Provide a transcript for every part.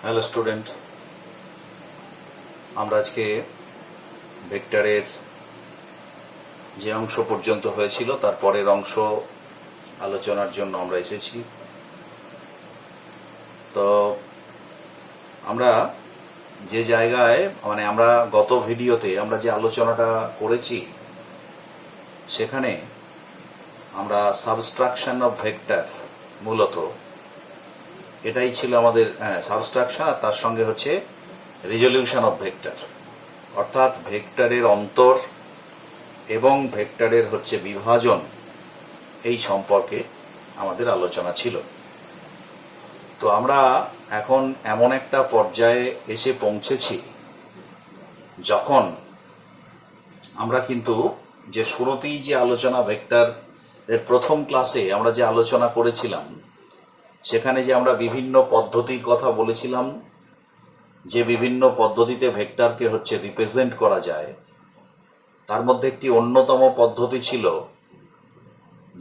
Hello student, আমরা আজকে ভেক্টরের যে অংশ পর্যন্ত হয়েছিল তার পরের অংশ আলোচনার জন্য আমরা এসেছি। তো আমরা যে জায়গায় আমরা গত ভিডিওতে আমরা যে আলোচনাটা করেছি সেখানে আমরা সাবস্ট্রাকশন অফ ভেক্টর, মূলত এটাই ছিল আমাদের সাবস্ট্রাকশন, আর তার সঙ্গে হচ্ছে রিজলিউশন অফ ভেক্টর, অর্থাৎ ভেক্টরের অন্তর এবং ভেক্টরের হচ্ছে বিভাজন, এই সম্পর্কে আমাদের আলোচনা ছিল। তো আমরা এখন এমন একটা পর্যায়ে এসে পৌঁছেছি যখন আমরা কিন্তু যে শুরুতেই যে আলোচনা ভেক্টরের প্রথম ক্লাসে আমরা যে আলোচনা করেছিলাম সেখানে যে আমরা বিভিন্ন পদ্ধতির কথা বলেছিলাম, যে বিভিন্ন পদ্ধতিতে ভেক্টরকে হচ্ছে রিপ্রেজেন্ট করা যায়, তার মধ্যে একটি অন্যতম পদ্ধতি ছিল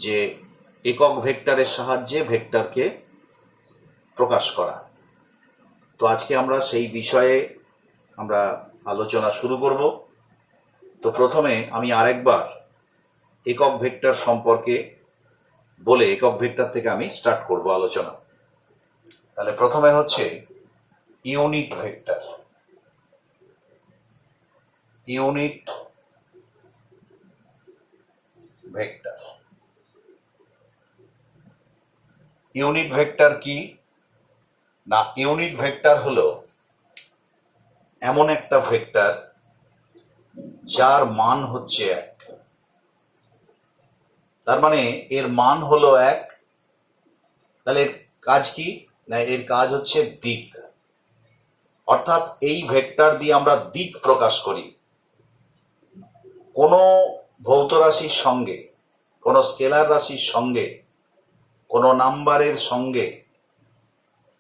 যে একক ভেক্টরের সাহায্যে ভেক্টরকে প্রকাশ করা। তো আজকে আমরা সেই বিষয়ে আমরা আলোচনা শুরু করব। তো প্রথমে আমি আরেকবার একক ভেক্টর সম্পর্কে বলে একক ভেক্টর থেকে আমি স্টার্ট করব আলোচনা। তাহলে প্রথমে হচ্ছে unit vector. Unit vector unit vector কি না? ইউনিট ভেক্টর হলো এমন একটা ভেক্টর যার মান হচ্ছে এক। তার মানে এর মান হলো এক। তাহলে এর কাজ কি না? এর কাজ হচ্ছে দিক, অর্থাৎ এই ভেক্টর দিয়ে আমরা দিক প্রকাশ করি। কোনো ভৌত রাশির সঙ্গে, কোনো স্কেলার রাশির সঙ্গে, কোনো নাম্বারের সঙ্গে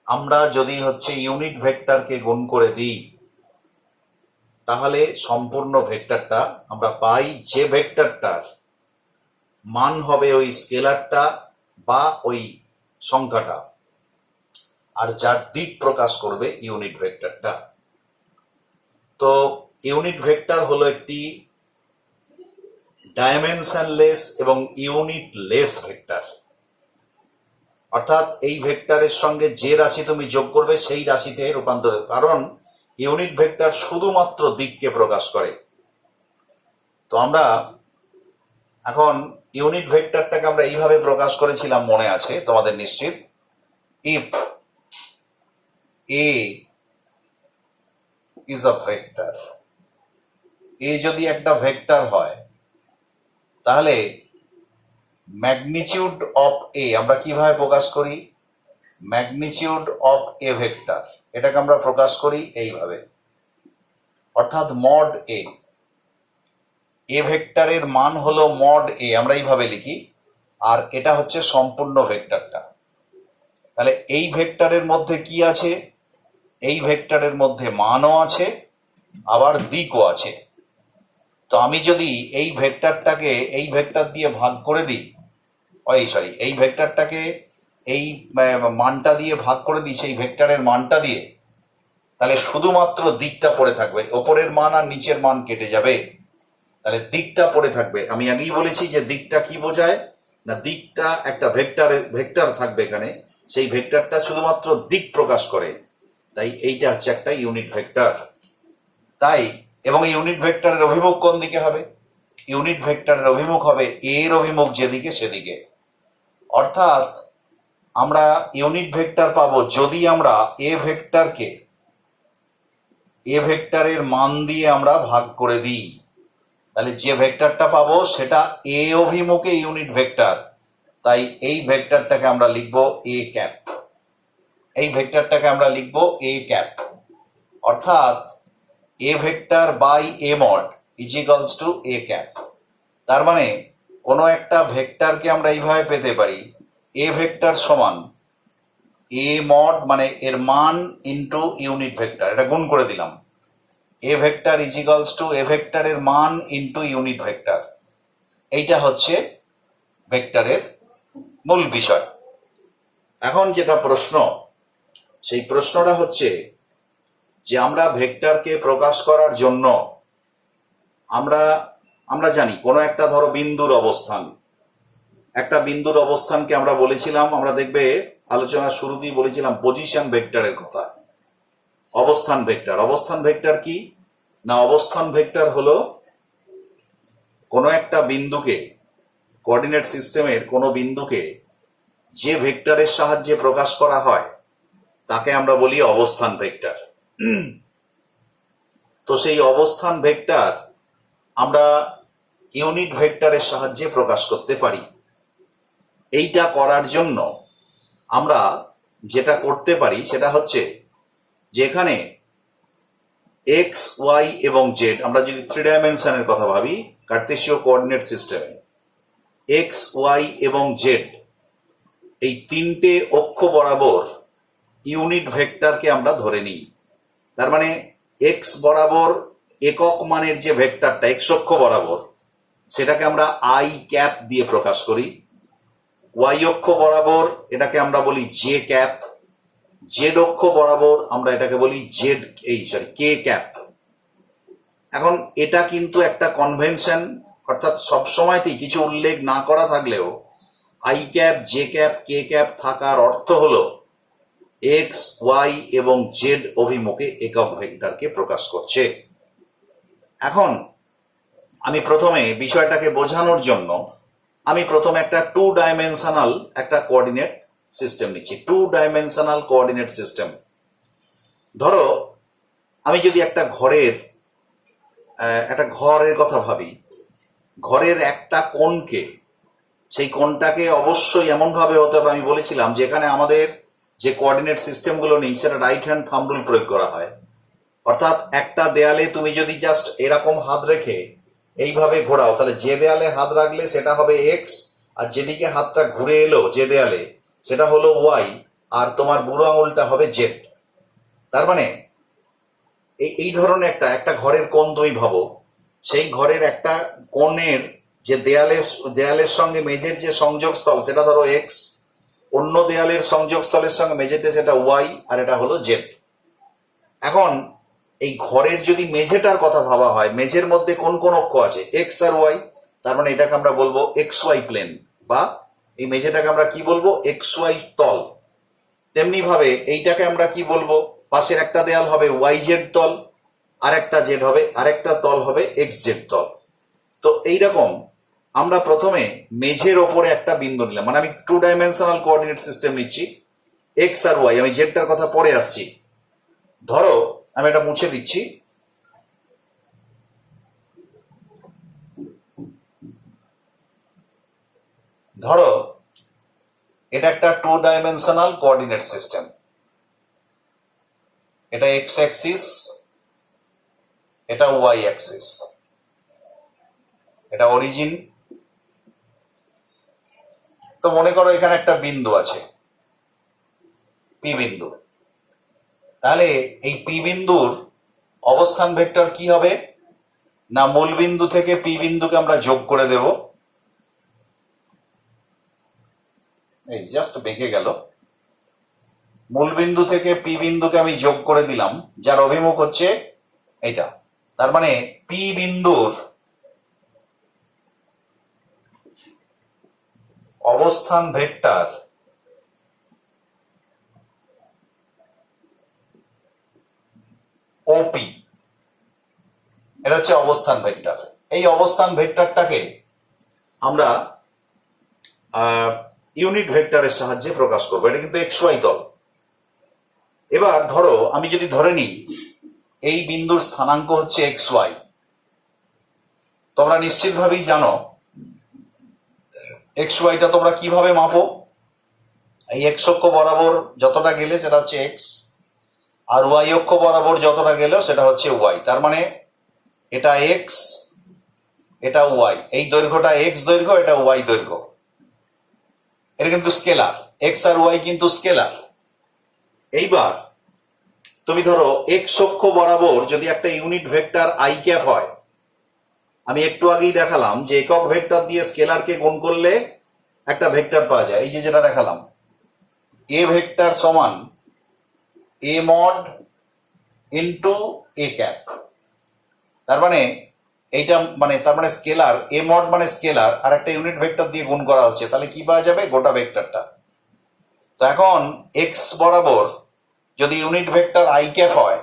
আমরা যদি হচ্ছে ইউনিট ভেক্টরকে গুণ করে দিই, তাহলে সম্পূর্ণ ভেক্টরটা আমরা পাই, যে ভেক্টরটার মান হবে ওই স্কেলারটা বা ওই সংখ্যাটা, আর যার দিক প্রকাশ করবে ইউনিট ভেক্টরটা। তো ইউনিট ভেক্টর হলো একটি ডাইমেনশনলেস এবং ইউনিটলেস ভেক্টর, অর্থাৎ এই ভেক্টরের সঙ্গে যে রাশি তুমি যোগ করবে সেই রাশিতে রূপান্তরিত, কারণ ইউনিট ভেক্টর শুধুমাত্র দিককে প্রকাশ করে। তো আমরা এখন ইউনিট ভেক্টরটাকে আমরা এইভাবে প্রকাশ করেছিলাম, মনে আছে তোমাদের নিশ্চিত। If A is a vector, A যদি একটা ভেক্টর হয়, তাহলে ম্যাগনিটিউড অফ এ আমরা কিভাবে প্রকাশ করি? ম্যাগনিটিউড অফ এ ভেক্টর, এটাকে আমরা প্রকাশ করি এইভাবে, অর্থাৎ মড এ। এ ভেক্টরের মান হলো মড এ, আমরা এইভাবে লিখি, আর এটা হচ্ছে সম্পূর্ণ ভেক্টরটা। তাহলে এই ভেক্টরের মধ্যে কি আছে? এই ভেক্টরের মধ্যে মানও আছে, আবার দিকও আছে। তো আমি যদি এই ভেক্টরটাকে এই ভেক্টর দিয়ে ভাগ করে দিই, এই ভেক্টরটাকে এই মানটা দিয়ে ভাগ করে দিই, সেই ভেক্টরের মানটা দিয়ে, তাহলে শুধুমাত্র দিকটা পড়ে থাকবে, ওপরের মান আর নিচের মান কেটে যাবে, তাহলে দিকটা পড়ে থাকবে। আমি আগেই বলেছি যে দিকটা কি বোঝায় না, দিকটা একটা ভেক্টর থাকবে এখানে, সেই ভেক্টরটা শুধুমাত্র দিক প্রকাশ করে, তাই এইটা হচ্ছে একটা ইউনিট ভেক্টর। তাই এবং ইউনিট ভেক্টরের অভিমুখ কোন দিকে হবে? ইউনিট ভেক্টরের অভিমুখ হবে এর অভিমুখ যেদিকে সেদিকে। অর্থাৎ আমরা ইউনিট ভেক্টর পাবো যদি আমরা এ ভেক্টরের মান দিয়ে আমরা ভাগ করে দিই, তাহলে যে ভেক্টরটা পাবো সেটা এ অভিমুখে ইউনিট ভেক্টর। তাই এই ভেক্টরটাকে আমরা লিখবো এ ক্যাপ, এই ভেক্টরটাকে আমরা লিখবো এ ক্যাপ, অর্থাৎ A vector by A mod is equals to A cap. তার মানে কোনো একটা ভেক্টরকে আমরা এইভাবে পেতে পারি, এ ভেক্টর সমান এ মড, মানে এর মান ইন্টু ইউনিট ভেক্টর, এটা গুণ করে দিলাম। A vector is equals to A ভেক্টরের মান ইন্টু ইউনিট ভেক্টর। এইটা হচ্ছে ভেক্টরের মূল বিষয়। এখন যেটা প্রশ্ন, সেই প্রশ্নটা হচ্ছে যে আমরা ভেক্টরকে প্রকাশ করার জন্য আমরা আমরা জানি কোনো একটা ধরো বিন্দুর অবস্থান, একটা বিন্দুর অবস্থানকে আমরা বলেছিলাম, আমরা দেখবে আলোচনার শুরুতেই বলেছিলাম পজিশন ভেক্টরের কথা। অবস্থান ভেক্টর, অবস্থান ভেক্টর কি না, অবস্থান ভেক্টর হলো কোনো একটা বিন্দুকে, কোঅর্ডিনেট সিস্টেমের কোনো বিন্দুকে যে ভেক্টরের সাহায্যে প্রকাশ করা হয় তাকে আমরা বলি অবস্থান ভেক্টর। তো সেই অবস্থান ভেক্টর আমরা ইউনিট ভেক্টরের সাহায্যে প্রকাশ করতে পারি। এইটা করার জন্য আমরা যেটা করতে পারি সেটা হচ্ছে যে এখানে এক্স, ওয়াই এবং জেড, আমরা যদি 3 ডাইমেনশনের কথা ভাবি কার্তেশীয় কোঅর্ডিনেট সিস্টেমে, এক্স, ওয়াই এবং জেড এই 3টে অক্ষ বরাবর ইউনিট ভেক্টরকে আমরা ধরে নিই। তার মানে এক্স বরাবর একক মানের যে ভেক্টরটা এক্স অক্ষ বরাবর, সেটাকে আমরা আই ক্যাপ দিয়ে প্রকাশ করি। ওয়াই অক্ষ বরাবর এটাকে আমরা বলি জে ক্যাপ, জেড অক্ষ বরাবর আমরা এটাকে বলি কে ক্যাপ। এখন এটা কিন্তু একটা কনভেনশন, অর্থাৎ সবসময়তেই কিছু উল্লেখ না করা থাকলেও I cap, J cap, K cap থাকার অর্থ হলো এক্স, ওয়াই এবং জেড অভিমুখে একক ভেক্টরকে প্রকাশ করছে। এখন আমি প্রথমে বিষয়টাকে বোঝানোর জন্য আমি প্রথমে একটা 2 ডাইমেনশনাল একটা কোঅর্ডিনেট সিস্টেম নিচ্ছি। 2 ডাইমেনশনাল কোঅর্ডিনেট সিস্টেম। ধরো আমি যদি একটা ঘরের কথা ভাবি, ঘরের একটা কোণকে, সেই কোণটাকে অবশ্যই এমনভাবে হতে হবে, আমি বলেছিলাম যে এখানে আমাদের যে কোঅর্ডিনেট সিস্টেমগুলো নেই সেটা রাইট হ্যান্ড থাম্ব রুল প্রয়োগ করা হয়। অর্থাৎ একটা দেয়ালে তুমি যদি জাস্ট এরকম হাত রেখে এইভাবে ঘোরাও, তাহলে যে দেয়ালে হাত রাখলে সেটা হবে এক্স, আর যেদিকে হাতটা ঘুরে এলো যে দেয়ালে সেটা হলো ওয়াই, আর তোমার বুড়ো আঙুলটা হবে জেড। তার মানে এই ধরনের একটা ঘরের কোণ তুমি ভাবো, সেই ঘরের একটা কোণের যে দেয়ালের সঙ্গে মেঝের যে সংযোগস্থল সেটা ধরো এক্স, অন্য দেয়ালের সংযোগস্থলের সঙ্গে মেঝেতে সেটা ওয়াই, আর এটা হলো জেড। এখন এই ঘরের যদি মেঝেটার কথা ভাবা হয়, মেঝের মধ্যে কোন কোন অক্ষ আছে, এক্স আর ওয়াই, তার মানে এটাকে আমরা বলবো এক্স ওয়াই প্লেন, বা এই মেঝেটাকে আমরা কি বলবো, এক্স ওয়াই তল। তেমনি ভাবে এইটাকে আমরা কি বলবো, পাশের একটা দেয়াল হবে ওয়াই জেড তল, আরেকটা তল হবে এক্স জেড তল। তো এইরকম আমরা প্রথমে মেঝের ওপরে একটা বিন্দু নিলাম, মানে আমি 2 ডাইমেনশনাল কোঅর্ডিনেট সিস্টেম নিচ্ছি, এক্স আর ওয়াই। আমি জেডটার কথা পরে আসছি। ধরো আমি এটা মুছে দিচ্ছি। ধরো এটা একটা 2 ডাইমেনশনাল কোঅর্ডিনেট সিস্টেম। এটা এক্স অ্যাক্সিস, এটা ওয়াই অ্যাক্সিস, এটা অরিজিন। তো মনে করো এখানে একটা বিন্দু আছে, পি বিন্দু। তাহলে এই পি বিন্দুর অবস্থান ভেক্টর কি হবে না, মূল বিন্দু থেকে পি বিন্দুকে আমরা যোগ করে দেব। এই জাস্ট বেঁকে গেল। মূল বিন্দু থেকে পি বিন্দুকে আমি যোগ করে দিলাম, যার অভিমুখ হচ্ছে এটা। তার মানে পি বিন্দুর অবস্থান ভেক্টর ওপি, এটা হচ্ছে অবস্থান ভেক্টর। এই অবস্থান ভেক্টরটাকে আমরা ইউনিট ভেক্টরের সাহায্যে প্রকাশ করবো। এটা কিন্তু এক্স ওয়াই তল। এবার ধরো আমি যদি ধরে নিই এই বিন্দুর স্থানাঙ্ক হচ্ছে এক্স ওয়াই, তোমরা নিশ্চিতভাবেই জানো এক্স ওয়াইটা তোমরা কিভাবে মাপো। এই এক্স অক্ষ বরাবর যতটা গেলে সেটা হচ্ছে এক্স, আর ওয়াই অক্ষ বরাবর যতটা গেলেও সেটা হচ্ছে ওয়াই। তার মানে এটা এক্স, এটা ওয়াই, এই দৈর্ঘ্যটা এক্স দৈর্ঘ্য, এটা ওয়াই দৈর্ঘ্য। এটা কিন্তু স্কেলার, এক্স আর ওয়াই কিন্তু স্কেলার। এইবার তুমি ধরো এক্স অক্ষ বরাবর যদি একটা ইউনিট ভেক্টর আই ক্যাপ হয়, আমি একটু আগেই দেখালাম যে একক ভেক্টর দিয়ে স্কেলারকে গুণ করলে একটা ভেক্টর পাওয়া যায়। এই যে যেটা দেখালাম, এ ভেক্টর সমান এ মড ইন্টু এ ক্যাপ। তার মানে এইটা মানে তার মানে স্কেলার এ মড মানে স্কেলার আর একটা ইউনিট ভেক্টর দিয়ে গুণ করা হচ্ছে, তাহলে কি পাওয়া যাবে? গোটা ভেক্টরটা। তো এখন এক্স বরাবর যদি ইউনিট ভেক্টর আই ক্যাপ হয়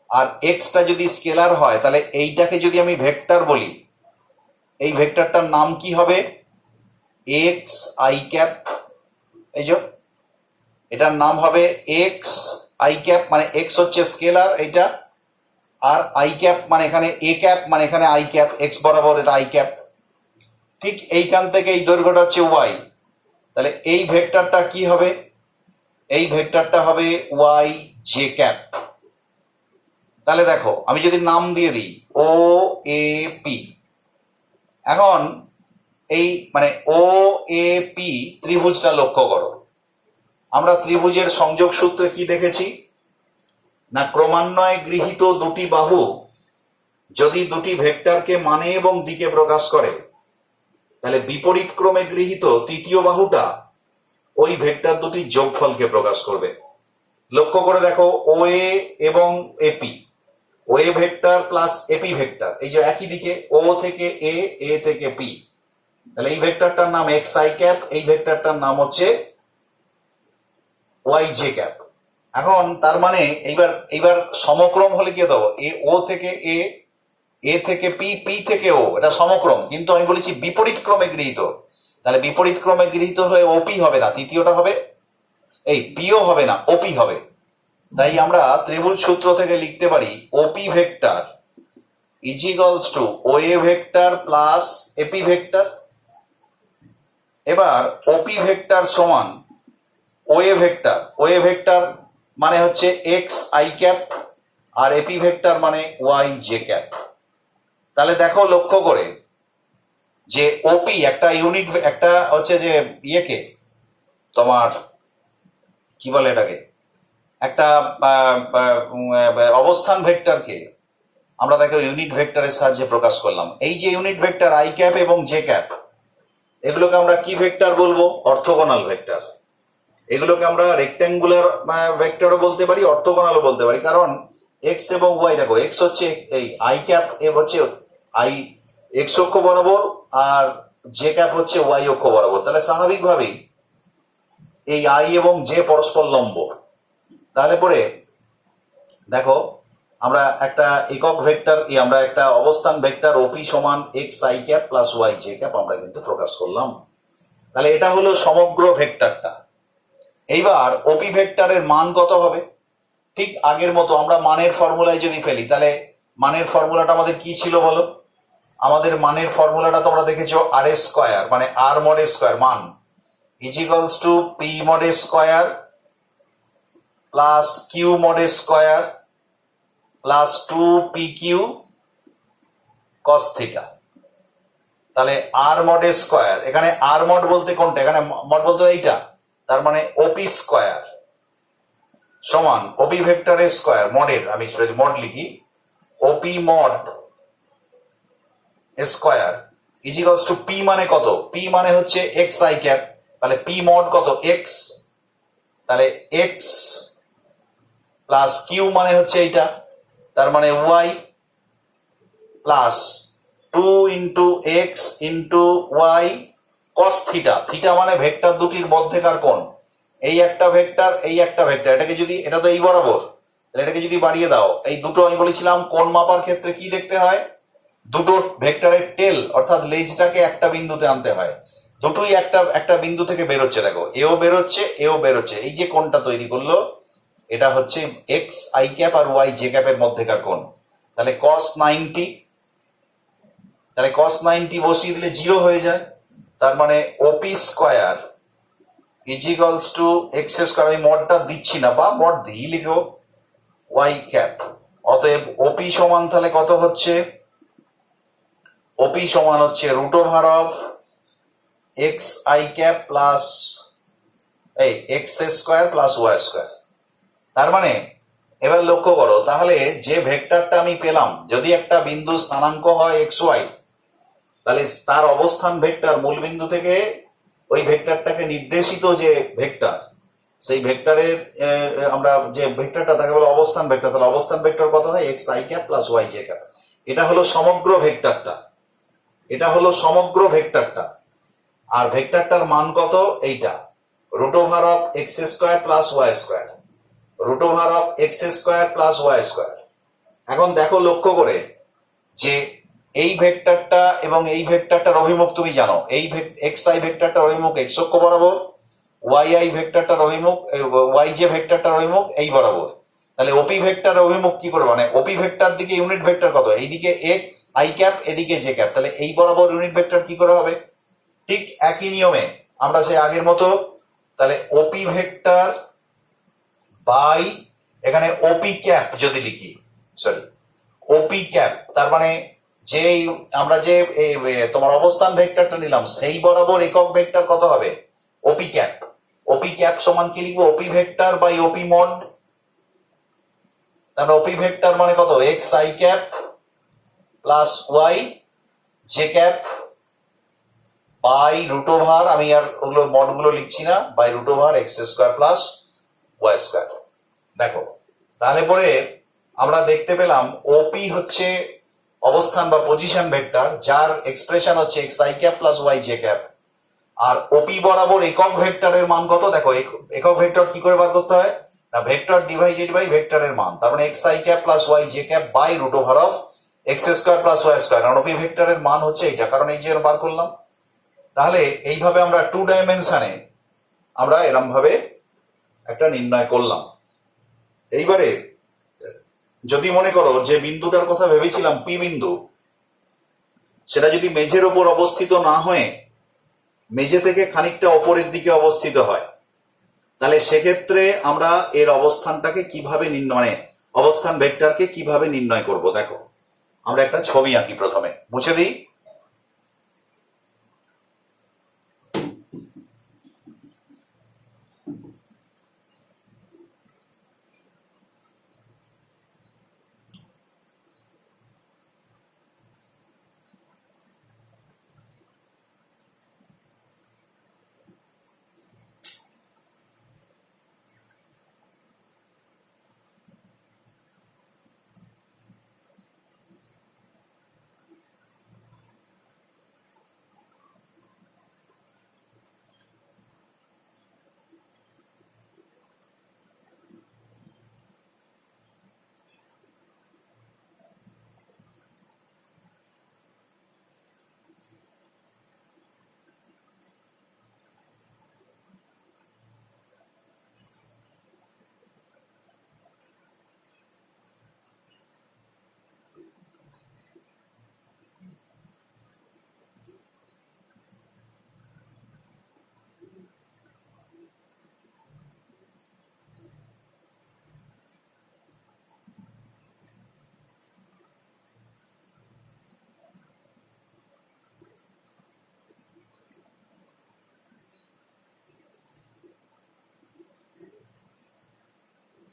আর এক্সটা যদি স্কেলার হয়, তাহলে এইটাকে যদি আমি ভেক্টর বলি, এই ভেক্টরটার নাম কি হবে? X i cap. এই যে এটার নাম হবে এক্স আই ক্যাপ, মানে এক্স হচ্ছে স্কেলার এইটা, আর আই ক্যাপ মানে এখানে এ ক্যাপ, মানে এখানে আই ক্যাপ, এক্স বরাবর এটা আই ক্যাপ। ঠিক এইখান থেকে এই দৈর্ঘ্যটা হচ্ছে ওয়াই, তাহলে এই ভেক্টরটা কি হবে? এই ভেক্টরটা হবে ওয়াই জে ক্যাপ। তাহলে দেখো আমি যদি নাম দিয়ে দিই ও এ পি, এখন এই মানে ও এ পি ত্রিভুজটা লক্ষ্য করো। আমরা ত্রিভুজের সংযোগ সূত্রে কি দেখেছি না, ক্রমান্বয়ে গৃহীত দুটি বাহু যদি দুটি ভেক্টরকে মানে এবং দিকে প্রকাশ করে, তাহলে বিপরীত ক্রমে গৃহীত তৃতীয় বাহুটা ওই ভেক্টর দুটির যোগফলকে প্রকাশ করবে। লক্ষ্য করে দেখো ও এ এবং AP, O A vector plus AP vector, এই যে একই দিকে ও থেকে এ থেকে পি, তাহলে এই ভেক্টরটার নাম এক্স আই ক্যাপ, এই ভেক্টরটার নাম হচ্ছে ওয়াই জে ক্যাপ। এখন তার মানে এইবার এইবার সমক্রম হলে কি দেবো? এ ও থেকে এ থেকে পি, পি থেকে ও, এটা সমক্রম, কিন্তু আমি বলেছি বিপরীত ক্রমে গৃহীত। তাহলে বিপরীত ক্রমে গৃহীত হলে ওপি হবে না, তৃতীয়টা হবে এই পিও হবে না, ওপি হবে। তাই আমরা ত্রিভুজ সূত্র থেকে লিখতে পারি OP vector is equals to O A vector plus AP vector. এবার ওপি ভেক্টর সমান ও A vector, O A vector মানে হচ্ছে এক্স আই ক্যাপ আর এপি ভেক্টর মানে ওয়াই জে ক্যাপ। তাহলে দেখো লক্ষ্য করে যে ওপি একটা ইউনিট, একটা হচ্ছে যে ইয়েকে তোমার কি বলে এটাকে, একটা অবস্থান ভেক্টরকে আমরা দেখো ইউনিট ভেক্টরের সাহায্যে প্রকাশ করলাম। এই যে ইউনিট ভেক্টর আই ক্যাপ এবং জে ক্যাপ, এগুলোকে আমরা কি ভেক্টর বলবো? Orthogonal vector. এগুলোকে আমরা রেক্ট্যাঙ্গুলার ভেক্টরও বলতে পারি, অর্থোগোনালও বলতে পারি, কারণ এক্স এবং ওয়াই দেখো, এক্স হচ্ছে এই আই ক্যাপ, এ হচ্ছে আই এক্স অক্ষ বরাবর আর জে ক্যাপ হচ্ছে ওয়াই অক্ষ বরাবর, তাহলে স্বাভাবিকভাবেই এই আই এবং জে পরস্পর লম্ব। তাহলে পরে দেখো আমরা একটা একক ভেক্টর, আমরা একটা অবস্থান ভেক্টর ওপি সমান x i cap plus y j cap আমরা কিন্তু প্রকাশ করলাম। তাহলে এটা হলো সমগ্র ভেক্টরটা। এইবার ওপি ভেক্টরের মান কত হবে? ঠিক আগের মতো আমরা মানের ফর্মুলায় যদি ফেলি, তাহলে মানের ফর্মুলাটা আমাদের কি ছিল বলো? আমাদের মানের ফর্মুলাটা তোমরা দেখেছো আর এ স্কোয়ার, মানে আর মড এ স্কোয়ার মান is equals to P mod এ স্কোয়ার প্লাস কিউ মড এ square plus 2pq cos theta. তাহলে আর মড এ স্কোয়ার, এখানে আর মড বলতে কোনটা? এখানে মড বলতে এইটা, তার মানে ওপি স্কোয়ার সমান ওপি ভেক্টরের স্কোয়ার মডের, আমি মড লিখি OP mod square is equals to P মানে কত? পি মানে হচ্ছে এক্স আই ক্যাপ, তাহলে পি মড কত? এক্স, তাহলে এক্স প্লাস কিউ মানে হচ্ছে এইটা, তার মানে y plus 2 into x into y cos theta. Theta মানে ভেক্টর দুটির মধ্যেকার কোণ। এই একটা ভেক্টর, এই একটা ভেক্টর, এটাকে যদি, এটা তো এই বরাবর, এটাকে যদি বাড়িয়ে দাও, এই দুটো আমি বলেছিলাম কোণ মাপার ক্ষেত্রে কি দেখতে হয়? দুটো ভেক্টরের টেল অর্থাৎ লেজটাকে একটা বিন্দুতে আনতে হয়। দুটোই একটা একটা বিন্দু থেকে বেরোচ্ছে, দেখো এও বেরোচ্ছে এও বেরোচ্ছে, এই যে কোণটা তৈরি করলো এটা হচ্ছে এক্স আই ক্যাপ আর ওয়াই জে ক্যাপের মধ্যেকার কোণ। তাহলে cos 90, তাহলে cos 90 বসিয়ে দিলে 0 হয়ে যায়, তার মানে ওপি square is equals two x square, আমি মডটা দিচ্ছি না বা মড দিই লিখো ওয়াই ক্যাপ। অতএব ওপি সমান তাহলে কত হচ্ছে? ওপি সমান হচ্ছে root over of x i cap plus এই x square plus y square. তার মানে এবার লক্ষ্য করো, তাহলে যে ভেক্টরটা আমি পেলাম, যদি একটা বিন্দু স্থানাঙ্ক হয় এক্স ওয়াই, তাহলে তার অবস্থান ভেক্টর মূল বিন্দু থেকে ওই ভেক্টরটাকে নির্দেশিত যে ভেক্টর সেই ভেক্টরের আমরা যে ভেক্টরটা তাকে বলে অবস্থান ভেক্টর, তাহলে অবস্থান ভেক্টর কত হয়? X i cap plus y j cap. এটা হলো সমগ্র ভেক্টরটা, এটা হলো সমগ্র ভেক্টরটা। আর ভেক্টরটার মান কত? এইটা root over of x square plus y square, root over of x square plus y square. এখন দেখো লক্ষ্য করে যে এই ভেক্টরটা এবং এই ভেক্টরটার অভিমুখ তুমি জানো, এই এক্স আই ভেক্টরটার অভিমুখ এক্স অক্ষ বরাবর, ওয়াই আই ভেক্টরটার অভিমুখ, ওয়াই জে ভেক্টরটার অভিমুখ এই বরাবর। তাহলে ওপি ভেক্টর অভিমুখ কি করবে? মানে ওপি ভেক্টর দিকে ইউনিট ভেক্টর কত? এইদিকে এক আই ক্যাপ, এদিকে জে ক্যাপ, তাহলে এই বরাবর ইউনিট ভেক্টর কি করে হবে? ঠিক একই নিয়মে আমরা সেই আগের মতো, তাহলে ওপি ভেক্টর বাই এখানে ওপি ক্যাপ যদি লিখি, সরি ওপি ক্যাপ, তার মানে যে আমরা যে তোমার অবস্থান ভেক্টরটা নিলাম সেই বরাবর একক ভেক্টর কত হবে? ওপি ক্যাপ। ওপি ক্যাপ সমান কি লিখবো? OP vector by OP mod. তাহলে ওপি ভেক্টর মানে কত? X i cap plus y j cap by root over, আমি আর ওগুলো মডগুলো লিখছি না, by root over x square plus y square. দেখো তাহলে পরে আমরা দেখতে পেলাম ওপি হচ্ছে অবস্থান বা পজিশন ভেক্টর, যার এক্সপ্রেশন হচ্ছে x i cap plus y j cap. আর ওপি বরাবর একক ভেক্টরের মান কত? দেখো একক ভেক্টর কি করে বার করতে হয় না, ভেক্টর ডিভাইডেড বাই ভেক্টরের মান, তার মানে x i cap plus y j cap by root over of x square plus y square. কারণ ওপি ভেক্টরের মান হচ্ছে এইটা, কারণ এই যে বার করলাম। তাহলে এইভাবে আমরা 2 ডাইমেনশনে আমরা এরম ভাবে একটা নির্ণয় করলাম। এইবারে যদি মনে করো যে বিন্দুটার কথা ভেবেছিলাম পি বিন্দু, সেটা যদি মেঝের ওপর অবস্থিত না হয়ে মেঝে থেকে খানিকটা ওপরের দিকে অবস্থিত হয়, তাহলে সেক্ষেত্রে আমরা এর অবস্থানটাকে কিভাবে মানে অবস্থান ভেক্টরকে কিভাবে নির্ণয় করব? দেখো আমরা একটা ছবি আঁকি, প্রথমে মুছে দিই।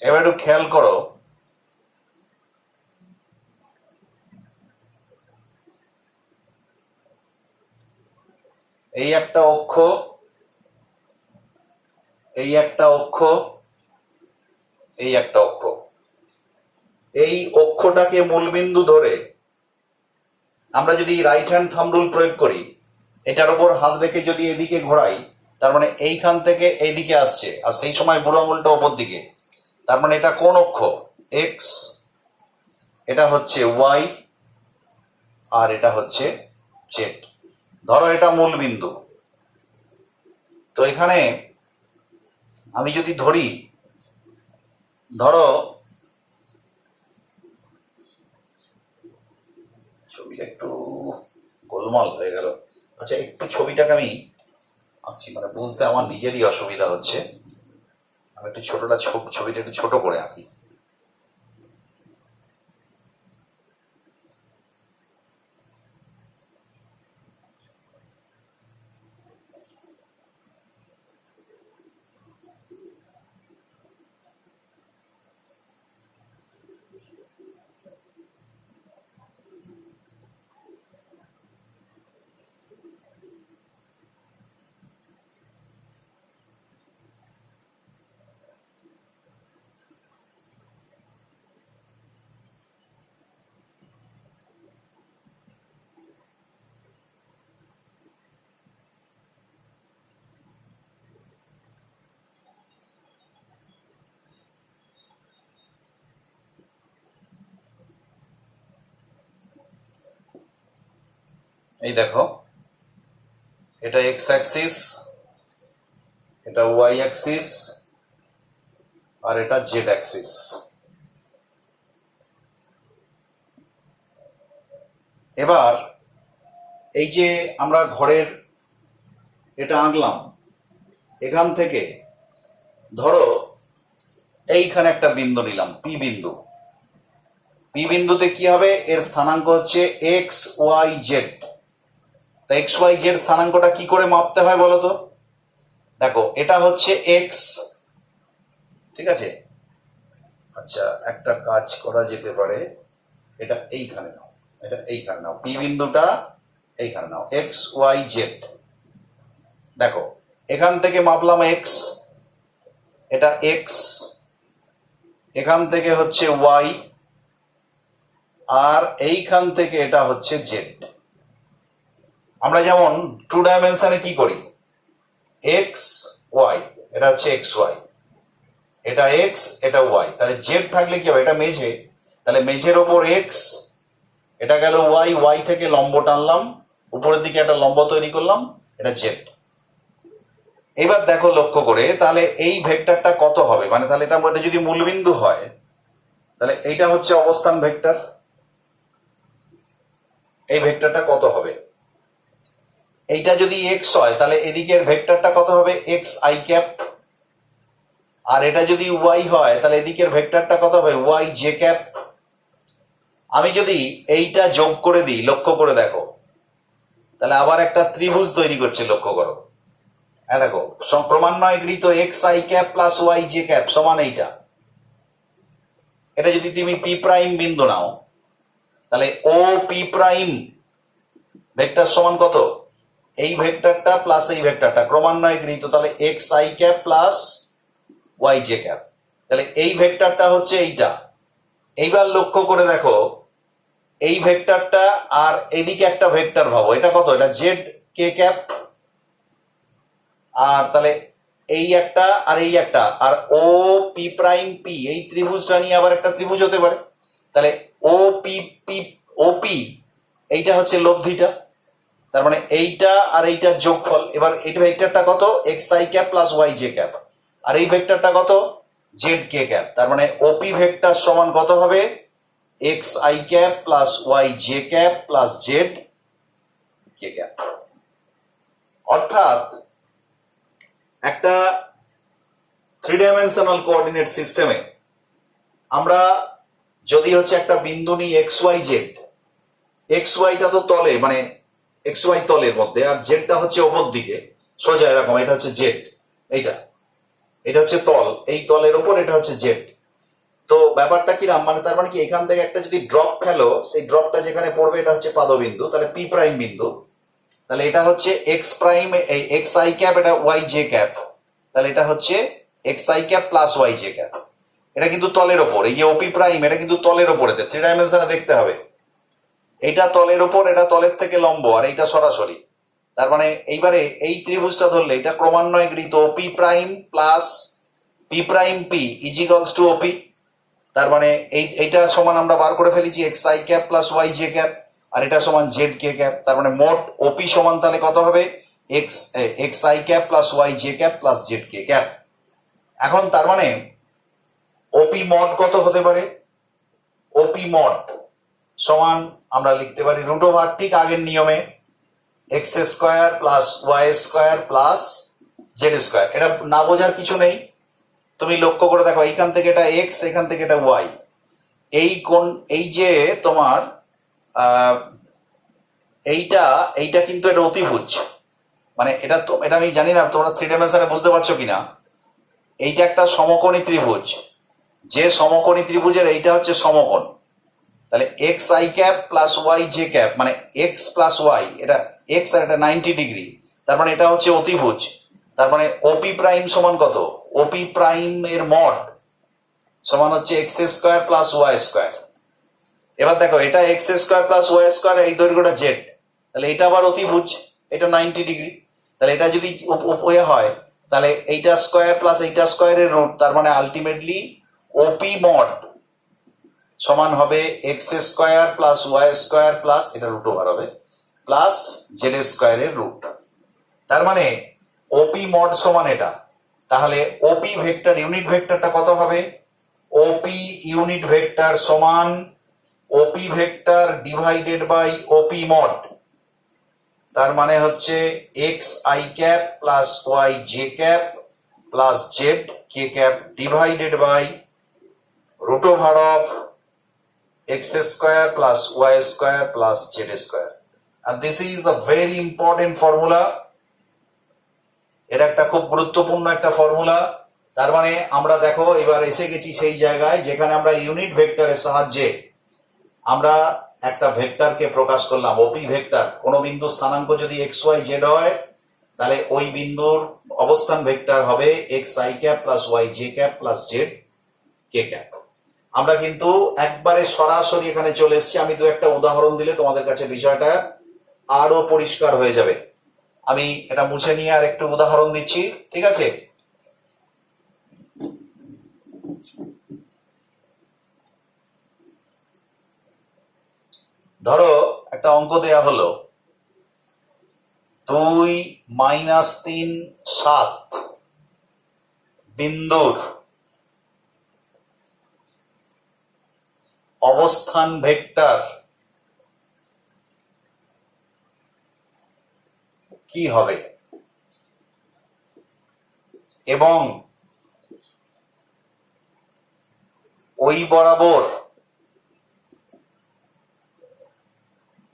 এবার একটু খেয়াল করো, এই একটা অক্ষ, এই একটা অক্ষ, এই একটা অক্ষ, এই অক্ষটাকে মূলবিন্দু ধরে আমরা যদি রাইট হ্যান্ড থাম্ব রুল প্রয়োগ করি, এটার উপর হাত রেখে যদি এদিকে ঘোরাই, তার মানে এইখান থেকে এইদিকে আসছে, আর সেই সময় বুড়ো আঙুলটা ওপর দিকে, তার মানে এটা কোন অক্ষ? এক্স, এটা হচ্ছে ওয়াই, আর এটা হচ্ছে জেড। ধরো এটা মূল বিন্দু। তো এখানে আমি যদি ধরি, ধরো ছবিটা একটু গোলমাল হয়ে গেল। আচ্ছা একটু ছবিটাকে আমি আঁকছি, মানে বুঝতে আমার নিজেরই অসুবিধা হচ্ছে। আমি একটু ছবিটা একটু ছোট করে আঁকি। এই দেখো, এটা এক্স অ্যাক্সিস, এটা ওয়াই অ্যাক্সিস, আর এটা জেড অ্যাক্সিস। এবার এই যে আমরা ঘরের এটা আঁকলাম, এখান থেকে ধরো এইখানে একটা বিন্দু নিলাম, পি বিন্দু। পি বিন্দুতে কি হবে, এর স্থানাঙ্ক হচ্ছে এক্স ওয়াই জেড। তা এক্স ওয়াই জেড স্থানাঙ্কটা কি করে মাপতে হয় বলো তো? দেখো, এটা হচ্ছে এক্স, ঠিক আছে? আচ্ছা, একটা কাজ করা যেতে পারে, এটা এইখানে নাও, এটা এইখানে নাও, পি বিন্দুটা এইখানে নাও, এক্স ওয়াই জেড। দেখো, এখান থেকে মাপলাম এক্স, এটা এক্স, এখান থেকে হচ্ছে ওয়াই, আর এইখান থেকে এটা হচ্ছে জেড। আমরা যেমন 2 ডাইমেনশনে কি করি, এক্স ওয়াই, এটা হচ্ছে এক্স ওয়াই, এটা এক্স, এটা ওয়াই। তাহলে জেড থাকলে কি হবে, এটা মেঝে, তাহলে মেঝের ওপর এক্স, এটা গেল ওয়াই, ওয়াই থেকে লম্ব টানলাম, উপরের দিকে একটা লম্ব তৈরি করলাম, এটা জেড। এবার দেখো লক্ষ্য করে, তাহলে এই ভেক্টরটা কত হবে, মানে তাহলে এটা যদি মূলবিন্দু হয়, তাহলে এইটা হচ্ছে অবস্থান ভেক্টর, এই ভেক্টরটা কত হবে? এইটা যদি এক্স হয়, তাহলে এদিকের ভেক্টরটা কত হবে, এক্স আই ক্যাপ। আর এটা যদি ওয়াই হয়, তাহলে এদিকের ভেক্টরটা কত হবে, ওয়াই জে ক্যাপ। আমি যদি এইটা যোগ করে দিই, লক্ষ্য করে দেখো, তাহলে আবার একটা ত্রিভুজ তৈরি করছে, লক্ষ্য করো। হ্যাঁ দেখো, ক্রমান্বয়ে গৃহীত x i cap plus y j cap সমান এইটা। এটা যদি তুমি পি প্রাইম বিন্দু নাও, তাহলে ও পি প্রাইম ভেক্টর সমান কত, এই ভেক্টরটা প্লাস এই ভেক্টরটা ক্রমান্বয়ে গৃহীত, তাহলে x i cap plus y j cap. তাহলে এই ভেক্টরটা হচ্ছে এইটা। এইবার লক্ষ্য করে দেখো, এই ভেক্টরটা আর এদিকে একটা ভেক্টর ভাবো, এটা কত, এটা জেড কে ক্যাপ। আর তাহলে এই একটা আর এই একটা, আর ও পি প্রাইম পি, এই ত্রিভুজটা নিয়ে আবার একটা ত্রিভুজ হতে পারে। তাহলে O P P O P, এইটা হচ্ছে লব্ধিটা, তার মানে এইটা আর এইটার যোগফল। এবার এই ভেক্টরটা কত, x i cap plus y j cap, আর এই ভেক্টরটা কত, জেড কে ক্যাপ। তার মানে ওপি ভেক্টর সমান কত হবে, x i cap plus y j cap plus z k cap. অর্থাৎ একটা 3 ডাইমেনশনাল কোঅর্ডিনেট সিস্টেমে আমরা যদি হচ্ছে একটা বিন্দু নিই এক্স ওয়াই জেড, এক্স ওয়াইটা তো তলে, মানে এক্স ওয়াই তলের মধ্যে, আর জেডটা হচ্ছে ওপর দিকে সোজা এরকম, এটা হচ্ছে জেড, এইটা এটা হচ্ছে তল, এই তলের ওপর এটা হচ্ছে জেড। তো ব্যাপারটা কিরাম, মানে তার মানে কি, এখান থেকে একটা যদি ড্রপ ফেলো, সেই ড্রপটা যেখানে পড়বে এটা হচ্ছে পাদবিন্দু, তাহলে পি প্রাইম বিন্দু। তাহলে এটা হচ্ছে এক্স প্রাইম, এই এক্স আই ক্যাপ, এটা ওয়াই জে ক্যাপ, তাহলে এটা হচ্ছে x i cap plus y j cap. এটা কিন্তু তলের ওপর, এই যে ওপি প্রাইম, এটা কিন্তু তলের ওপরে, 3 ডাইমেনশনে দেখতে হবে। এটা তলের ওপর, এটা তলের থেকে লম্ব, আর এইটা সরাসরি। তার মানে এইবারে এই ত্রিভুজটা ধরলে এটা ক্রমান্বয়ে গৃহীত OP prime plus P prime P equals to OP. তার মানে এইটা সমান আমরা বার করে ফেলেছি x i cap plus y j cap, আর এটা সমান জেড কে ক্যাপ। তার মানে মোট ওপি সমান তাহলে কত হবে, x i cap plus y j cap plus z k cap. এখন তার মানে ওপি মড কত হতে পারে, ওপি মড সমান আমরা লিখতে পারি রুট ওভার, ঠিক আগের নিয়মে, x square plus y square plus z square. এটা না বোঝার কিছু নেই, তুমি লক্ষ্য করে দেখো, এইখান থেকে এটা এক্স, এখান থেকে এটা ওয়াই, এই কোন, এই যে তোমার এইটা এইটা কিন্তু এটা অতিভুজ, মানে এটা তো, এটা আমি জানি না তোমরা 3 ডাইমেনশনে বুঝতে পারছো কিনা। এইটা একটা সমকোণী ত্রিভুজ, যে সমকোণী ত্রিভুজের এইটা হচ্ছে সমকোণ। তাহলে x i cap plus y j cap, মানে এক্স প্লাস ওয়াই, এটা এক্স আর এটা 90 ডিগ্রি, তার মানে এটা হচ্ছে অতিভুজ। তার মানে ওপি প্রাইম সমান কত, ওপি প্রাইম এর মড সমান হচ্ছে x square plus y square. এবার দেখো, এটা x square plus y square, এই দৈর্ঘ্যটা জেড, তাহলে এটা আবার অতিভুজ, এটা 90 ডিগ্রি। তাহলে এটা যদি হয়, তাহলে এইটা স্কোয়ার প্লাস এইটা স্কোয়ারের রুট, তার মানে আলটিমেটলি ওপি মড সমান হবে x square plus y square plus, এটা রুট ওভার হবে, প্লাস জেড স্কোয়ারের রুট। তার মানে ওপি মড সমান এটা। তাহলে ওপি ভেক্টর ইউনিট ভেক্টরটা কত হবে? ওপি ইউনিট ভেক্টর সমান OP vector divided by OP mod. তার মানে হচ্ছে x i cap plus y j cap plus z k cap divided by root over of x square plus y square plus z square. আর this is the very important formula. এটা একটা খুব গুরুত্বপূর্ণ একটা formula. তার মানে আমরা দেখো এবার এসে গেছি সেই জায়গায় যেখানে আমরা ইউনিট ভেক্টরের সাহায্যে আমরা একটা ভেক্টরকে প্রকাশ করলাম। ওপি ভেক্টর কোনো বিন্দু স্থানাঙ্ক যদি এক্স ওয়াই জেড হয় তাহলে ওই বিন্দুর অবস্থান ভেক্টর হবে x i cap plus y j cap plus z k cap. আমরা কিন্তু একবারে সরাসরি এখানে চলে এসেছি। আমি দু একটা উদাহরণ দিলে তোমাদের কাছে বিষয়টা আরো পরিষ্কার হয়ে যাবে। আমি এটা মুছে নিয়ে আর একটু উদাহরণ দিচ্ছি, ঠিক আছে? ধরো একটা অঙ্ক দেয়া হলো 2 - 3 7 বিন্দুর অবস্থান ভেক্টর কি হবে এবং ওই বরাবর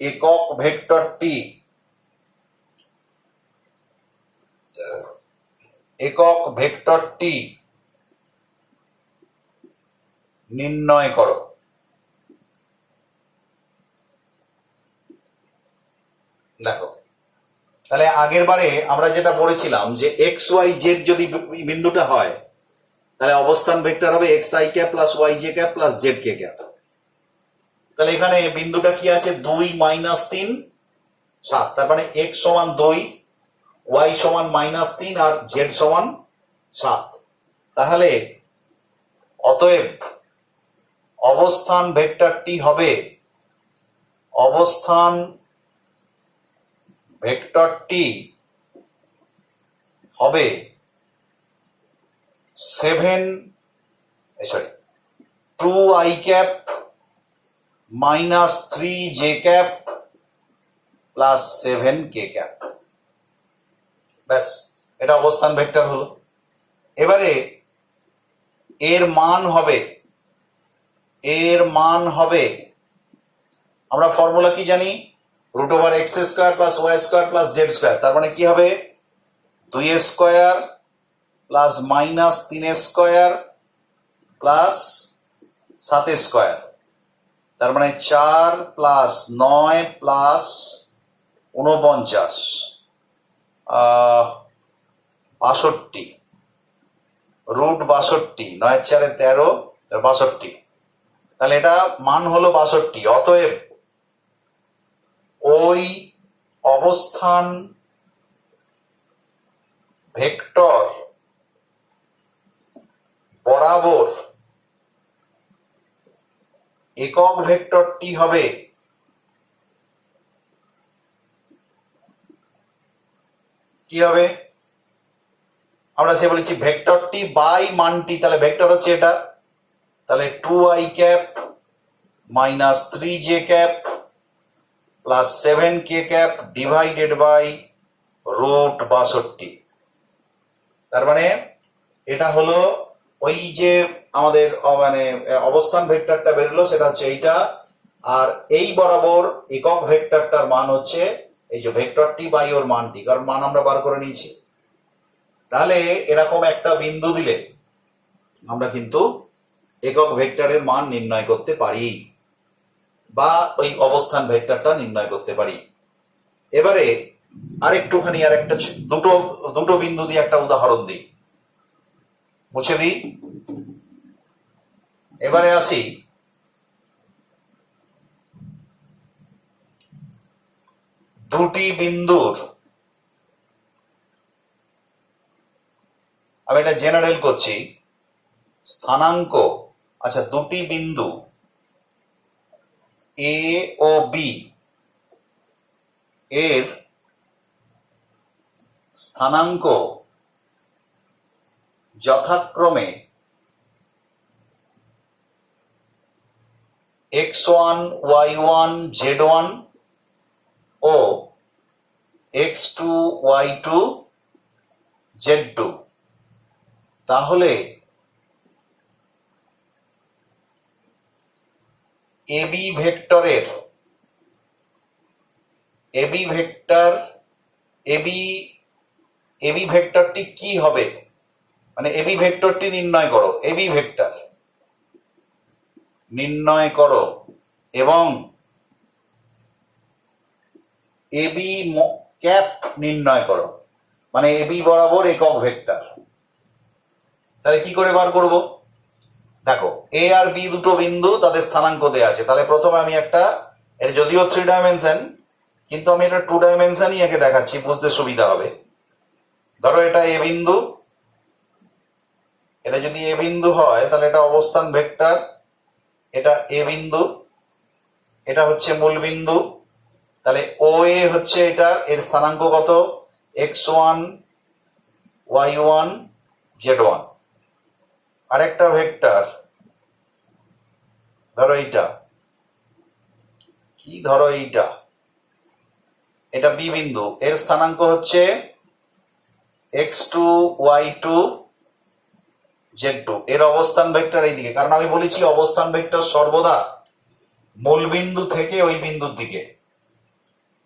একক ভেক্টরটি নির্ণয় করো। দেখো তাহলে আগের বারে আমরা যেটা পড়েছিলাম যে এক্স ওয়াই জেড যদি বিন্দুটা হয় তাহলে অবস্থান ভেক্টর হবে x i cap plus y j cap plus z k cap. তাহলে এখানে বিন্দুটা কি আছে? 2 - 3 7। তার মানে এক্স সমান 2, ওয়াই সমান -3 আর জেড সমান 7। তাহলে অতএব অবস্থান ভেক্টরটি হবে 2i cap -3j cap plus 7k cap. ব্যাস, এটা অবস্থান ভেক্টর হলো। এবারে এর মান হবে আমরা ফর্মুলা কি জানি? Root over x square plus y square plus z square. তার মানে কি হবে? 2 square plus -3 square plus 7 square. তার মানে 4 প্লাস 9 প্লাস 49 62 রুট 62, 9 4 13 62। তাহলে এটা মান হলো 62। অতএব ওই অবস্থান ভেক্টর বরাবর একক ভেক্টরটি হবে কি হবে? আমরা সে বলেছি ভেক্টরটি বাই মানটি। তাহলে ভেক্টর হচ্ছে এটা। তাহলে 2i cap -3j cap plus 7k cap divided by root 62। তার মানে এটা হলো ওই যে আমাদের মানে অবস্থান ভেক্টরটা বেরোলো সেটা হচ্ছে এইটা। আর এই বরাবর একক ভেক্টরটার মান হচ্ছে এই যে ভেক্টরটি বাই ওর মানটি, কারণ মান আমরা বার করে নিয়েছি। তাহলে এরকম একটা বিন্দু দিলে আমরা কিন্তু একক ভেক্টরের মান নির্ণয় করতে পারি বা ওই অবস্থান ভেক্টরটা নির্ণয় করতে পারি। এবারে আরেকটুখানি আর একটা দুটো বিন্দু দিয়ে একটা উদাহরণ দিই, মুছে দিই। এবারে আসি দুটি বিন্দুর, আমি এটা জেনারেল করছি, স্থানাঙ্ক। আচ্ছা, দুটি বিন্দু এ ও বি এর স্থানাঙ্ক যথাক্রমে x1 y1 z1 ও x2 y2 z2, তাহলে এবি ভেক্টরের এবি ভেক্টরটি কি হবে, মানে এবি ভেক্টরটি নির্ণয় করো, এবি ভেক্টর নির্ণয় করো এবং এবি ক্যাপ নির্ণয় করো, মানে এবি বরাবর একক ভেক্টর। তাহলে কি করে বার করব? দেখো, এ আর বি দুটো বিন্দু, তাদের স্থানাঙ্ক দেওয়া আছে। তাহলে প্রথমে আমি একটা, এর যদিও 3 ডাইমেনশন, কিন্তু আমি এটা 2 ডাইমেনশনই একে দেখাচ্ছি, বুঝতে সুবিধা হবে। ধরো এটা এ বিন্দু, এটা যদি এ বিন্দু হয় তাহলে এটা অবস্থান ভেক্টর, এটা এ বিন্দু, এটা হচ্ছে মূল বিন্দু। তাহলে ও এ হচ্ছে এটা, এর স্থানাঙ্ক কত? x1 y1 z1। আরেকটা ভেক্টর ধরো এইটা, কি ধরো এইটা, এটা বি বিন্দু, এর স্থানাঙ্ক হচ্ছে x2 y2 z2, এর অবস্থান ভেক্টর এইদিকে, কারণ আমি বলেছি অবস্থান ভেক্টর সর্বদা মূল বিন্দু থেকে ওই বিন্দুর দিকে।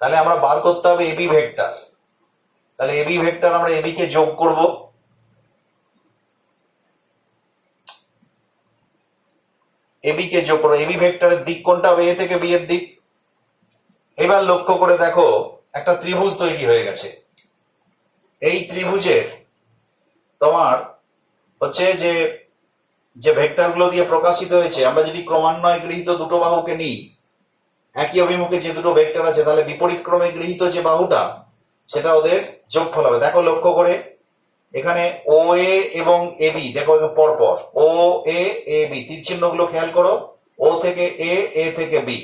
তাহলে আমরা বার করতে হবে এবি ভেক্টর। তাহলে এবি ভেক্টর আমরা এবি কে যোগ করব, এবি কে যোগ করবো। এবি ভেক্টরের দিক কোনটা হবে? এ থেকে বি এর দিক। এবার লক্ষ্য করে দেখো, একটা ত্রিভুজ তৈরি হয়ে গেছে। এই ত্রিভুজের তোমার হচ্ছে যে যে ভেক্টরগুলো দিয়ে প্রকাশিত হয়েছে, আমরা যদি ক্রমান্বয়ে গৃহীত দুটো বাহুকে নিই, একই অভিমুখে যে দুটো ভেক্টর আছে, তাহলে বিপরীত ক্রমে গৃহীত যে বাহুটা, সেটা ওদের যোগফল হবে। দেখো লক্ষ্য করে, এখানে ও এ এবং এ বি, দেখো পরপর ও এ বি, তীর চিহ্নগুলো খেয়াল করো, ও থেকে এ থেকে বি।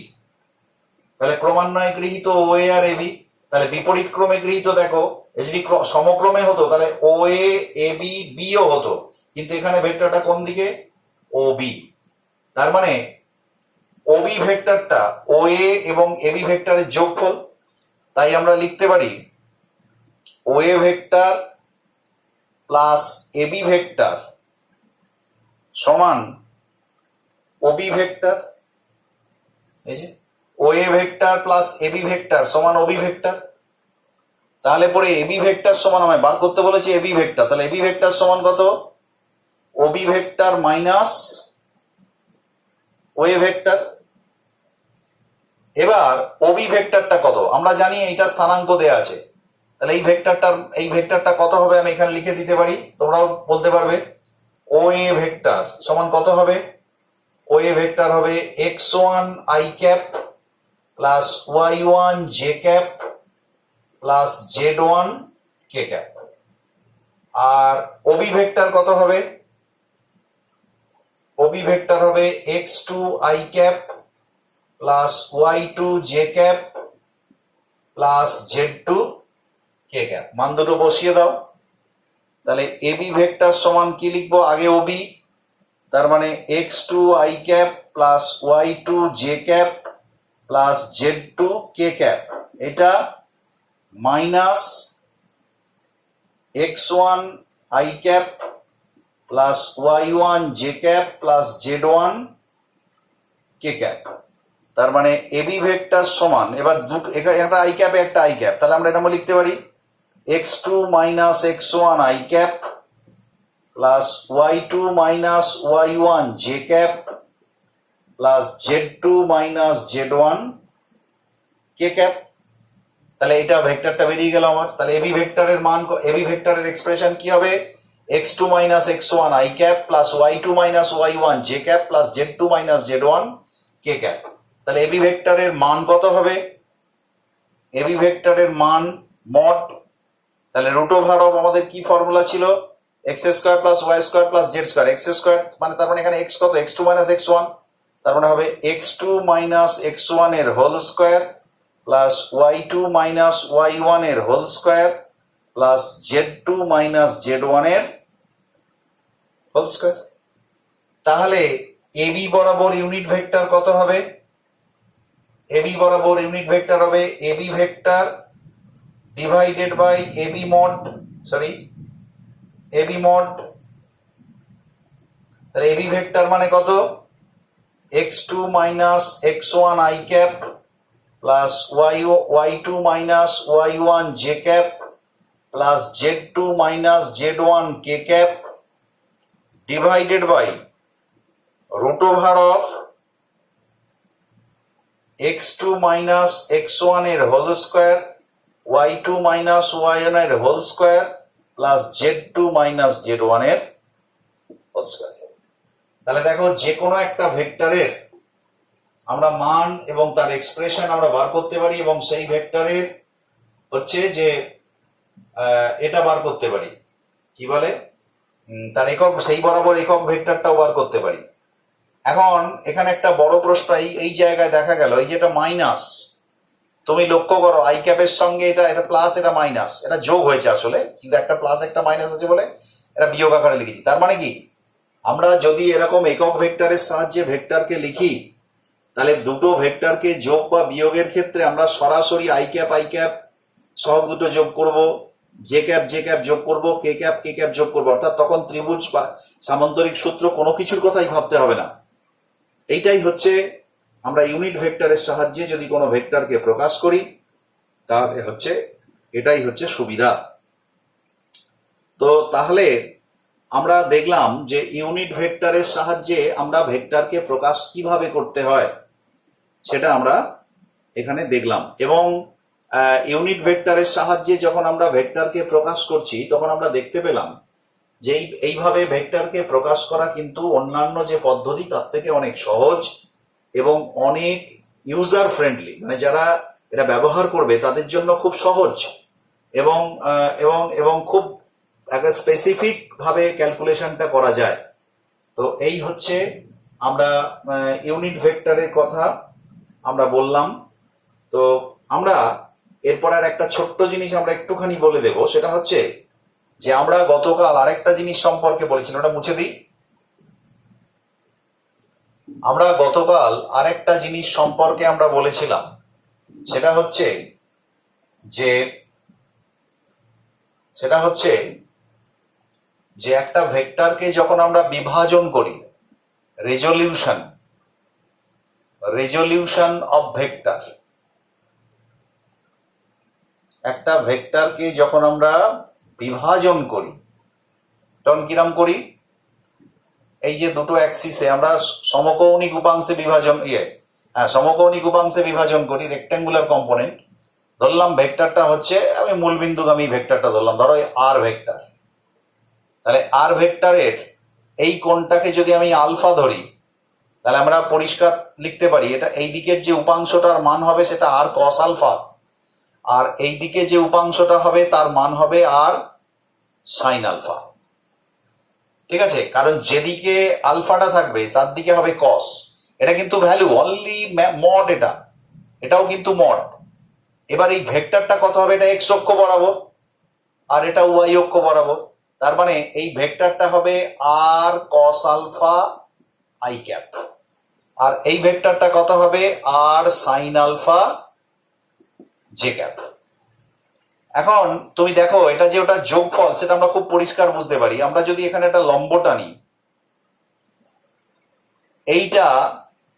তাহলে ক্রমান্বয়ে গৃহীত ও এ আর এ বি। তাহলে বিপরীত ক্রমে গৃহীত, দেখো যদি সমক্রমে হতো তাহলে ও এ বি বিও হতো, কিন্তু এখানে ভেক্টরটা কোন দিকে? ও বি। তার মানে ওবি ভেক্টরটা ও এ এবং এবি ভেক্টরের যোগফল। তাই আমরা লিখতে পারি O A vector plus AB vector সমান ওবি ভেক্টর। এই যে O A vector plus AB vector সমান ওবি ভেক্টর। তাহলে পরে এবি ভেক্টর সমান, আমায় বার করতে বলেছি এবি ভেক্টর, তাহলে এবি ভেক্টর সমান কত? OB vector minus O A vector. এবার ওবি ভেক্টরটা কত? আমরা জানি এইটা স্থানাঙ্ক দেয়া আছে, তাহলে এই ভেক্টরটা কত হবে আমি এখানে লিখে দিতে পারি, তোমরাও বলতে পারবে। ও এ ভেক্টর সমান কত হবে? ও এ ভেক্টর হবে x1 i cap plus y1 j cap plus z1 k cap. আর ওবি ভেক্টর কত হবে? ওবি ভেক্টর হবে x2 i cap plus y2 j cap plus z2 k cap. মান দুটো বসিয়ে দাও। তাহলে এবি ভেক্টর সমান কি লিখবো? আগে ওবি, তার মানে x2 i cap plus y2 j cap plus z2 k cap, এটা minus x1 i cap plus y1 j cap plus z1 k cap. তার মানে এবি ভেক্টর সমান, এবার দুটো, একটা i ক্যাপ একটা i ক্যাপ, তাহলে আমরা এটা লিখতে পারি x2 minus x1 i cap plus y2 minus y1 j cap plus z2 minus z1 k cap. তাহলে এটা ভেক্টরটা বেরিয়ে গেল আমার। তাহলে এবি ভেক্টরের মান, এবি ভেক্টরের এক্সপ্রেশন কি হবে? x2 minus x1 i cap plus y2 minus y1 j cap plus z2 minus z1 k cap. তাহলে এবি ভেক্টরের মান কত হবে? এবি ভেক্টরের মান মড, তাহলে রুট ওভার অফ আমাদের কি ফর্মুলা ছিল? X square plus y square plus z square. X square মানে তার মানে এখানে এক্স কত? x2 মাইনাস x1, তার মানে হবে x2 মাইনাস x1 এর whole square plus y2 minus y1 এর whole square plus z2 minus z1 এর হোল স্কোয়ার। তাহলে এবি বরাবর ইউনিট ভেক্টর কত হবে? এবি বরাবর ইউনিট ভেক্টর হবে AB vector divided by AB mod, AB mod. তাহলে এবি ভেক্টর মানে কত? x2 minus x1 i cap plus y2 minus y1 j cap plus z2 minus z1 k cap divided by root over of x2 minus x1 এর whole square y2 minus y1 এর whole square plus z2 minus z1 এর whole square. তাহলে দেখো যে কোনো একটা ভেক্টরের আমরা মান এবং তার এক্সপ্রেশন আমরা বার করতে পারি এবং সেই ভেক্টরের হচ্ছে যে এটা বার করতে পারি, কি বলে, তার একক, সেই বরাবর একক ভেক্টরটাও বার করতে পারি। এখন এখানে একটা বড় প্রশ্ন এই জায়গায় দেখা গেল, এই যে এটা মাইনাস, তুমি লক্ষ্য করো আই ক্যাপের সঙ্গে এটা প্লাস, এটা মাইনাস, এটা যোগ হয়েছে আসলে, কিন্তু একটা প্লাস একটা মাইনাস আছে বলে এটা বিয়োগ আকারে লিখেছি। তার মানে কি, আমরা যদি এরকম একক ভেক্টরের সাহায্যে ভেক্টরকে লিখি তাহলে দুটো ভেক্টরকে যোগ বা বিয়োগের ক্ষেত্রে আমরা সরাসরি আই ক্যাপ সহগ দুটো যোগ করব, জে ক্যাপ যোগ করব, কে ক্যাপ যোগ করবো, অর্থাৎ তখন ত্রিভুজ বা সামান্তরিক সূত্র কোনো কিছুর কথাই ভাবতে হবে না। এইটাই হচ্ছে আমরা ইউনিট ভেক্টরের সাহায্যে যদি কোনো ভেক্টরকে প্রকাশ করি তাহলে হচ্ছে এটাই হচ্ছে সুবিধা। তো তাহলে আমরা দেখলাম যে ইউনিট ভেক্টরের সাহায্যে আমরা ভেক্টরকে প্রকাশ কিভাবে করতে হয় সেটা আমরা এখানে দেখলাম। এবং ইউনিট ভেক্টরের সাহায্যে যখন আমরা ভেক্টরকে প্রকাশ করছি তখন আমরা দেখতে পেলাম যে এইভাবে ভেক্টরকে প্রকাশ করা কিন্তু অন্যান্য যে পদ্ধতি তার থেকে অনেক সহজ এবং অনেক ইউজার ফ্রেন্ডলি, মানে যারা এটা ব্যবহার করবে তাদের জন্য খুব সহজ এবং এবং এবং খুব একটা স্পেসিফিক ভাবে ক্যালকুলেশনটা করা যায়। তো এই হচ্ছে আমরা ইউনিট ভেক্টরের কথা আমরা বললাম। তো আমরা এরপর আর একটা ছোট্ট জিনিস আমরা একটুখানি বলে দেব, সেটা হচ্ছে যে আমরা গতকাল আরেকটা জিনিস সম্পর্কে বলেছিলাম, ওটা মুছে দিই। আমরা গতকাল আরেকটা জিনিস সম্পর্কে আমরা বলেছিলাম, সেটা হচ্ছে যে একটা ভেক্টরকে যখন আমরা বিভাজন করি, রেজলিউশন অফ ভেক্টর, একটা ভেক্টরকে যখন আমরা বিভাজন করি তখন কিরম করি, এই যে দুটো অ্যাক্সিসে আমরা সমকৌণিক উপাংশে বিভাজন করি, রেক্ট্যাঙ্গুলার কম্পোনেন্ট ধরলাম, ভেক্টরটা হচ্ছে, আমি মূলবিন্দুগামী ভেক্টরটা ধরলাম, ধরো আর ভেক্টর। তাহলে আর ভেক্টরের এই কোণটাকে যদি আমি আলফা ধরি তাহলে আমরা পরিষ্কার লিখতে পারি, এটা এই দিকের যে উপাংশটার মান হবে সেটা আর কস আলফা, আর এই দিকে যে উপাংশটা হবে তার মান হবে আর সাইন আলফা। ঠিক আছে, কারণ যেদিকে আলফাটা থাকবে তার দিকে হবে কস। এটা কিন্তু ভ্যালু অনলি মড, এটাও কিন্তু মড। এবার এই ভেক্টরটা কত হবে, এটা এক্স অক্ষ বরাবর আর এটা ওয়াই অক্ষ বরাবর, তার মানে এই ভেক্টরটা হবে আর কস আলফা আই ক্যাপ, আর এই ভেক্টরটা কত হবে আর সাইন আলফা জে ক্যাপ। এখন তুমি দেখো এটা যে ওটা যোগফল সেটা আমরা খুব পরিষ্কার বুঝতে পারি। আমরা যদি এখানে একটা লম্ব টানি,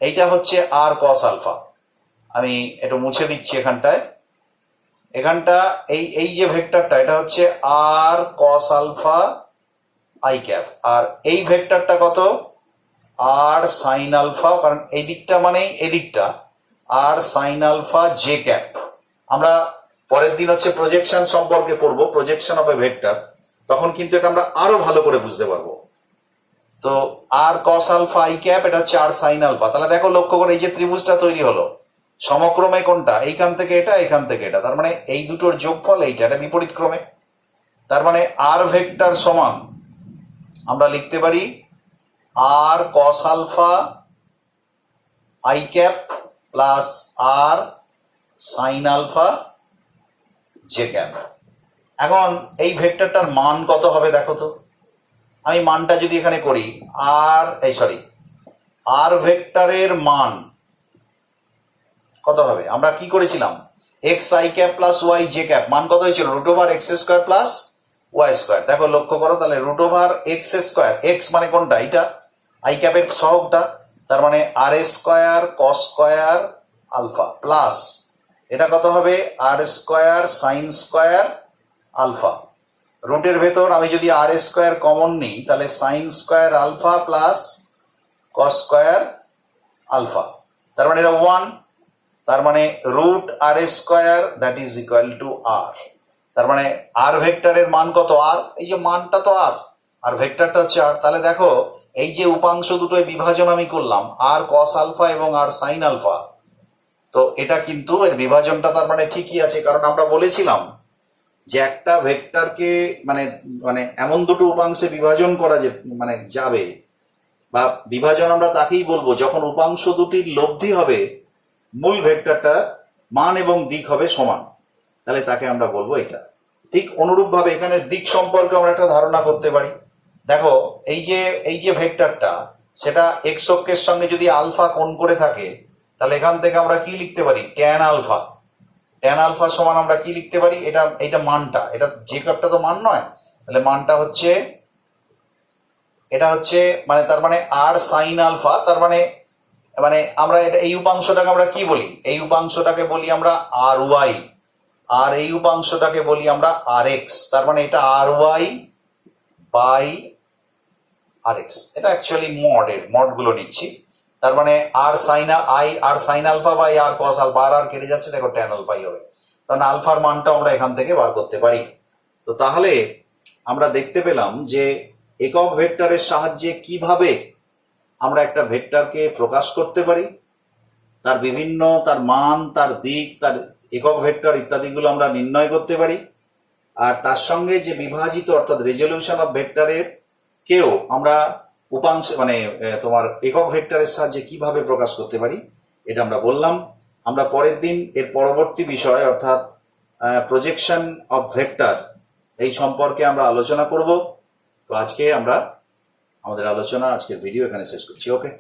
এইটা হচ্ছে আর কস আলফা, আমি একটু মুছে দিচ্ছি এখানটা এই যে ভেক্টরটা এটা হচ্ছে আর কস আলফা আই ক্যাপ, আর এই ভেক্টরটা কত আর সাইন আলফা, কারণ এই দিকটা মানে এদিকটা আর সাইন আলফা জে ক্যাপ। আমরা পরের দিন হচ্ছে প্রজেকশন সম্পর্কে পড়বো, প্রজেকশন অফ এ ভেক্টর, তখন কিন্তু এটা আমরা আরো ভালো করে বুঝতে পারবো। তো আর কস আলফা আই ক্যাপ এটা হচ্ছে আর সাইন আলফা। তাহলে দেখো লক্ষ্য করে এই যে ত্রিভুজটা তৈরি হলো সমক্রমে কোনটা, এইখান থেকে এটা, এখান থেকে এটা, তার মানে এই দুটোর যোগফল এইটা, এটা বিপরীত ক্রমে। তার মানে আর ভেক্টর সমান আমরা লিখতে পারি r cos alpha i cap plus r sine alpha j cap. এখন এই ভেক্টরটার মান কত হবে দেখো তো। আমি মানটা যদি এখানে করি আর ভেক্টরের মান কত হবে? আমরা কি করেছিলাম? X i cap plus y j cap মান কত হয়েছিল? Root over x square plus y square. দেখো লক্ষ্য করো, তাহলে root over x square, x মানে কোনটা? এটা আই ক্যাপের সহগটা, তার মানে r square cos square alpha plus এটা কত হবে? R square sine square alpha. রুটের ভেতর আমি যদি আর স্কোয়ার কমন নিই তাহলে sine square alpha plus cos square alpha, তার মানে এটা 1, তার মানে root r square that is equal to r. তার মানে আর ভেক্টরের মান কত? আর, এই যে মানটা তো আর ভেক্টরটা হচ্ছে আর। তাহলে দেখো এই যে উপাংশ দুটোয় বিভাজন আমি করলাম, আর কস আলফা এবং আর সাইন আলফা, তো এটা কিন্তু এর বিভাজনটা তার মানে ঠিকই আছে, কারণ আমরা বলেছিলাম যে একটা ভেক্টরকে মানে মানে এমন দুটো উপাংশে বিভাজন করা যাবে, বা বিভাজন আমরা তাকেই বলবো যখন উপাংশ দুটির লব্ধি হবে মূল ভেক্টরটার মান এবং দিক হবে সমান, তাহলে তাকে আমরা বলবো এটা। ঠিক অনুরূপভাবে এখানে দিক সম্পর্কে আমরা একটা ধারণা করতে পারি। দেখো এই যে ভেক্টরটা, সেটা এক্স অক্ষের সঙ্গে যদি আলফা কোণ করে থাকে, তাহলে এখান থেকে আমরা কি লিখতে পারি? Tan alpha. ট্যান আলফা সমান আমরা কি লিখতে পারি? এটা মানটা, এটা যে ক্যাপটা তো মান নয়, তাহলে মানটা হচ্ছে এটা হচ্ছে মানে তার মানে আর সাইন আলফা, তার মানে আমরা এটা এই উপাংশটাকে আমরা কি বলি? এই উপাংশটাকে বলি আমরা আর ওয়াই, আর এই উপাংশটাকে বলি আমরা আর এক্স। তার মানে এটা r y by r x. এটা অ্যাকচুয়ালি মড গুলো নিচ্ছি। তার মানে r sine alpha by r cos alpha, r কেটে যাচ্ছে, দেখো ট্যান আলফাই হবে। তাহলে আলফার মানটা আমরা এখান থেকে বার করতে পারি। তো তাহলে আমরা দেখতে পেলাম যে একক ভেক্টরের সাহায্যে কিভাবে আমরা একটা ভেক্টরকে প্রকাশ করতে পারি, তার বিভিন্ন তার মান, তার দিক, তার একক ভেক্টর ইত্যাদিগুলো আমরা নির্ণয় করতে পারি। আর তার সঙ্গে যে বিভাজিত অর্থাৎ রেজলিউশন অফ ভেক্টরের কেও আমরা উপাংশ তোমার একক ভেক্টরের সাহায্যে কিভাবে প্রকাশ করতে পারি, এটা আমরা বললাম। আমরা পরের দিন এর পরবর্তী বিষয় অর্থাৎ প্রজেকশন অফ ভেক্টর এই সম্পর্কে আমরা আলোচনা করব। তো আজকে আমরা আমাদের আলোচনা, আজকের ভিডিও এখানে শেষ করছি। ওকে।